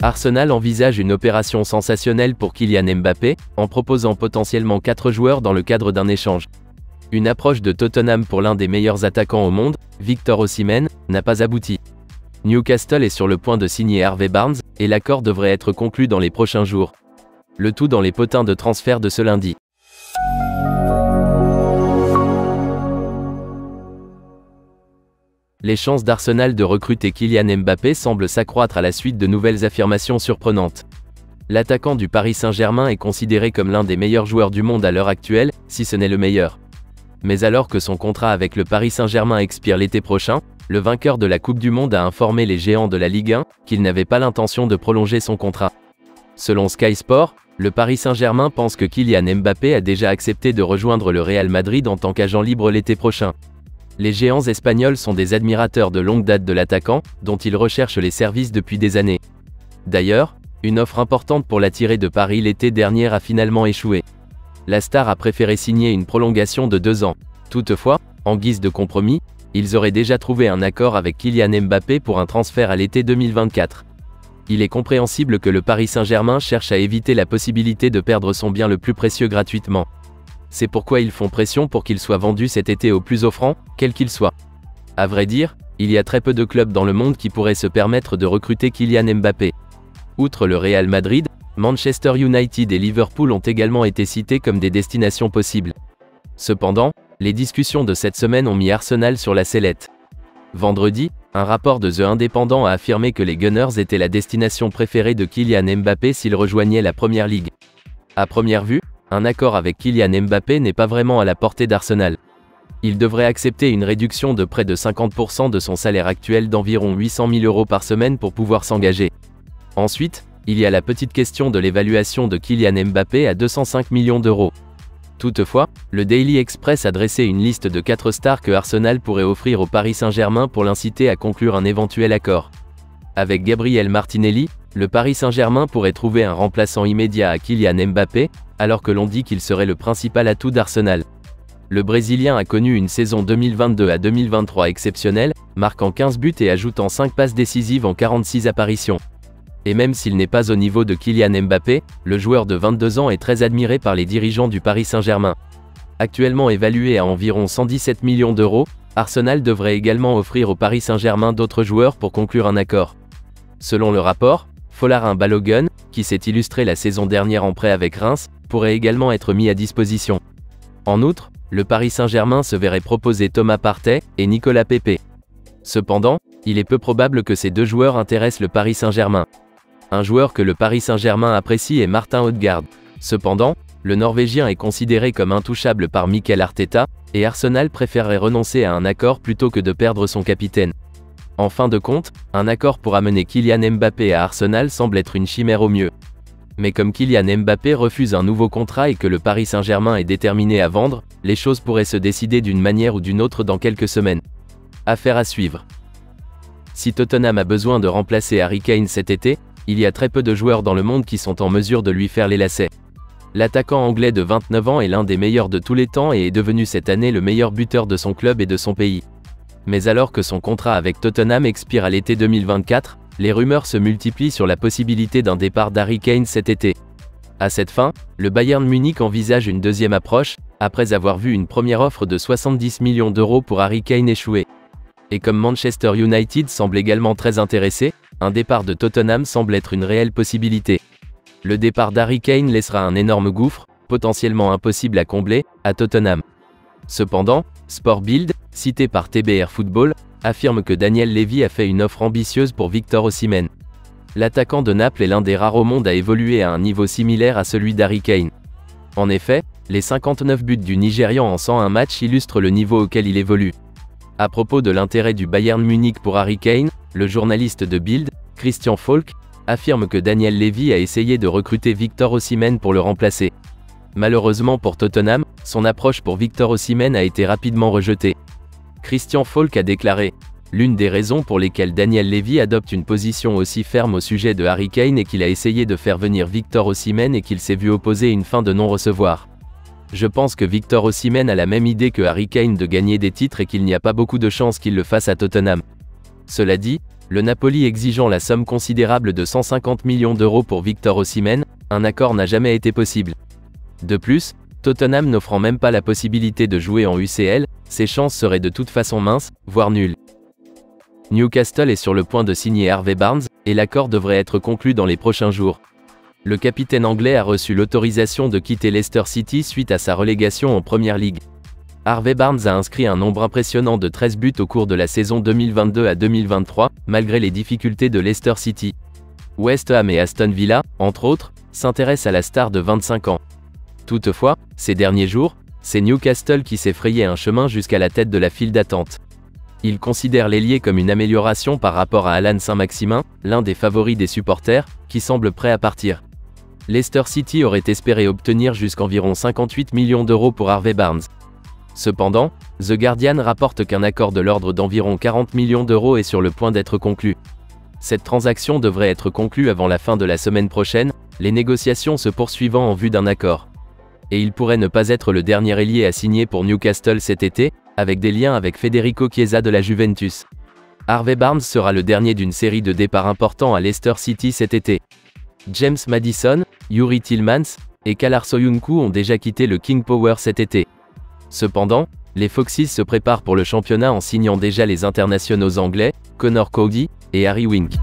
Arsenal envisage une opération sensationnelle pour Kylian Mbappé, en proposant potentiellement 4 joueurs dans le cadre d'un échange. Une approche de Tottenham pour l'un des meilleurs attaquants au monde, Victor Osimhen, n'a pas abouti. Newcastle est sur le point de signer Harvey Barnes, et l'accord devrait être conclu dans les prochains jours. Le tout dans les potins de transfert de ce lundi. Les chances d'Arsenal de recruter Kylian Mbappé semblent s'accroître à la suite de nouvelles affirmations surprenantes. L'attaquant du Paris Saint-Germain est considéré comme l'un des meilleurs joueurs du monde à l'heure actuelle, si ce n'est le meilleur. Mais alors que son contrat avec le Paris Saint-Germain expire l'été prochain, le vainqueur de la Coupe du Monde a informé les géants de la Ligue 1 qu'il n'avait pas l'intention de prolonger son contrat. Selon Sky Sport, le Paris Saint-Germain pense que Kylian Mbappé a déjà accepté de rejoindre le Real Madrid en tant qu'agent libre l'été prochain. Les géants espagnols sont des admirateurs de longue date de l'attaquant, dont ils recherchent les services depuis des années. D'ailleurs, une offre importante pour l'attirer de Paris l'été dernier a finalement échoué. La star a préféré signer une prolongation de 2 ans. Toutefois, en guise de compromis, ils auraient déjà trouvé un accord avec Kylian Mbappé pour un transfert à l'été 2024. Il est compréhensible que le Paris Saint-Germain cherche à éviter la possibilité de perdre son bien le plus précieux gratuitement. C'est pourquoi ils font pression pour qu'il soit vendu cet été au plus offrant, quel qu'il soit. À vrai dire, il y a très peu de clubs dans le monde qui pourraient se permettre de recruter Kylian Mbappé. Outre le Real Madrid, Manchester United et Liverpool ont également été cités comme des destinations possibles. Cependant, les discussions de cette semaine ont mis Arsenal sur la sellette. Vendredi, un rapport de The Independent a affirmé que les Gunners étaient la destination préférée de Kylian Mbappé s'il rejoignait la Premier League. À première vue, un accord avec Kylian Mbappé n'est pas vraiment à la portée d'Arsenal. Il devrait accepter une réduction de près de 50% de son salaire actuel d'environ 800 000 € par semaine pour pouvoir s'engager. Ensuite, il y a la petite question de l'évaluation de Kylian Mbappé à 205 millions d'euros. Toutefois, le Daily Express a dressé une liste de 4 stars que Arsenal pourrait offrir au Paris Saint-Germain pour l'inciter à conclure un éventuel accord. Avec Gabriel Martinelli, le Paris Saint-Germain pourrait trouver un remplaçant immédiat à Kylian Mbappé, alors que l'on dit qu'il serait le principal atout d'Arsenal. Le Brésilien a connu une saison 2022 à 2023 exceptionnelle, marquant 15 buts et ajoutant 5 passes décisives en 46 apparitions. Et même s'il n'est pas au niveau de Kylian Mbappé, le joueur de 22 ans est très admiré par les dirigeants du Paris Saint-Germain. Actuellement évalué à environ 117 millions d'euros, Arsenal devrait également offrir au Paris Saint-Germain d'autres joueurs pour conclure un accord. Selon le rapport, Folarin Balogun, qui s'est illustré la saison dernière en prêt avec Reims, pourrait également être mis à disposition. En outre, le Paris Saint-Germain se verrait proposer Thomas Partey et Nicolas Pepe. Cependant, il est peu probable que ces deux joueurs intéressent le Paris Saint-Germain. Un joueur que le Paris Saint-Germain apprécie est Martin Odegaard. Cependant, le Norvégien est considéré comme intouchable par Mikel Arteta, et Arsenal préférerait renoncer à un accord plutôt que de perdre son capitaine. En fin de compte, un accord pour amener Kylian Mbappé à Arsenal semble être une chimère au mieux. Mais comme Kylian Mbappé refuse un nouveau contrat et que le Paris Saint-Germain est déterminé à vendre, les choses pourraient se décider d'une manière ou d'une autre dans quelques semaines. Affaire à suivre. Si Tottenham a besoin de remplacer Harry Kane cet été, il y a très peu de joueurs dans le monde qui sont en mesure de lui faire les lacets. L'attaquant anglais de 29 ans est l'un des meilleurs de tous les temps et est devenu cette année le meilleur buteur de son club et de son pays. Mais alors que son contrat avec Tottenham expire à l'été 2024, les rumeurs se multiplient sur la possibilité d'un départ d'Harry Kane cet été. À cette fin, le Bayern Munich envisage une deuxième approche, après avoir vu une première offre de 70 millions d'euros pour Harry Kane échouer. Et comme Manchester United semble également très intéressé, un départ de Tottenham semble être une réelle possibilité. Le départ d'Harry Kane laissera un énorme gouffre, potentiellement impossible à combler, à Tottenham. Cependant, Sport Bild, cité par TBR Football, affirme que Daniel Levy a fait une offre ambitieuse pour Victor Osimhen. L'attaquant de Naples est l'un des rares au monde à évoluer à un niveau similaire à celui d'Harry Kane. En effet, les 59 buts du Nigérian en 101 matchs illustrent le niveau auquel il évolue. À propos de l'intérêt du Bayern Munich pour Harry Kane, le journaliste de Bild, Christian Falk, affirme que Daniel Levy a essayé de recruter Victor Osimhen pour le remplacer. Malheureusement pour Tottenham, son approche pour Victor Osimhen a été rapidement rejetée. Christian Falk a déclaré « L'une des raisons pour lesquelles Daniel Levy adopte une position aussi ferme au sujet de Harry Kane est qu'il a essayé de faire venir Victor Osimhen et qu'il s'est vu opposer une fin de non-recevoir. Je pense que Victor Osimhen a la même idée que Harry Kane de gagner des titres et qu'il n'y a pas beaucoup de chances qu'il le fasse à Tottenham. Cela dit, Le Napoli exigeant la somme considérable de 150 millions d'euros pour Victor Osimhen, un accord n'a jamais été possible. De plus, Tottenham n'offrant même pas la possibilité de jouer en UCL, ses chances seraient de toute façon minces, voire nulles. Newcastle est sur le point de signer Harvey Barnes, et l'accord devrait être conclu dans les prochains jours. Le capitaine anglais a reçu l'autorisation de quitter Leicester City suite à sa relégation en Premier League. Harvey Barnes a inscrit un nombre impressionnant de 13 buts au cours de la saison 2022 à 2023, malgré les difficultés de Leicester City. West Ham et Aston Villa, entre autres, s'intéressent à la star de 25 ans. Toutefois, ces derniers jours, c'est Newcastle qui s'est frayé un chemin jusqu'à la tête de la file d'attente. Ils considèrent l'ailier comme une amélioration par rapport à Alan Saint-Maximin, l'un des favoris des supporters, qui semble prêt à partir. Leicester City aurait espéré obtenir jusqu'environ 58 millions d'euros pour Harvey Barnes. Cependant, The Guardian rapporte qu'un accord de l'ordre d'environ 40 millions d'euros est sur le point d'être conclu. Cette transaction devrait être conclue avant la fin de la semaine prochaine, les négociations se poursuivant en vue d'un accord. Et il pourrait ne pas être le dernier ailier à signer pour Newcastle cet été, avec des liens avec Federico Chiesa de la Juventus. Harvey Barnes sera le dernier d'une série de départs importants à Leicester City cet été. James Maddison, Youri Tielemans et Kalar Soyuncu ont déjà quitté le King Power cet été. Cependant, les Foxes se préparent pour le championnat en signant déjà les internationaux anglais, Connor Cody et Harry Winks.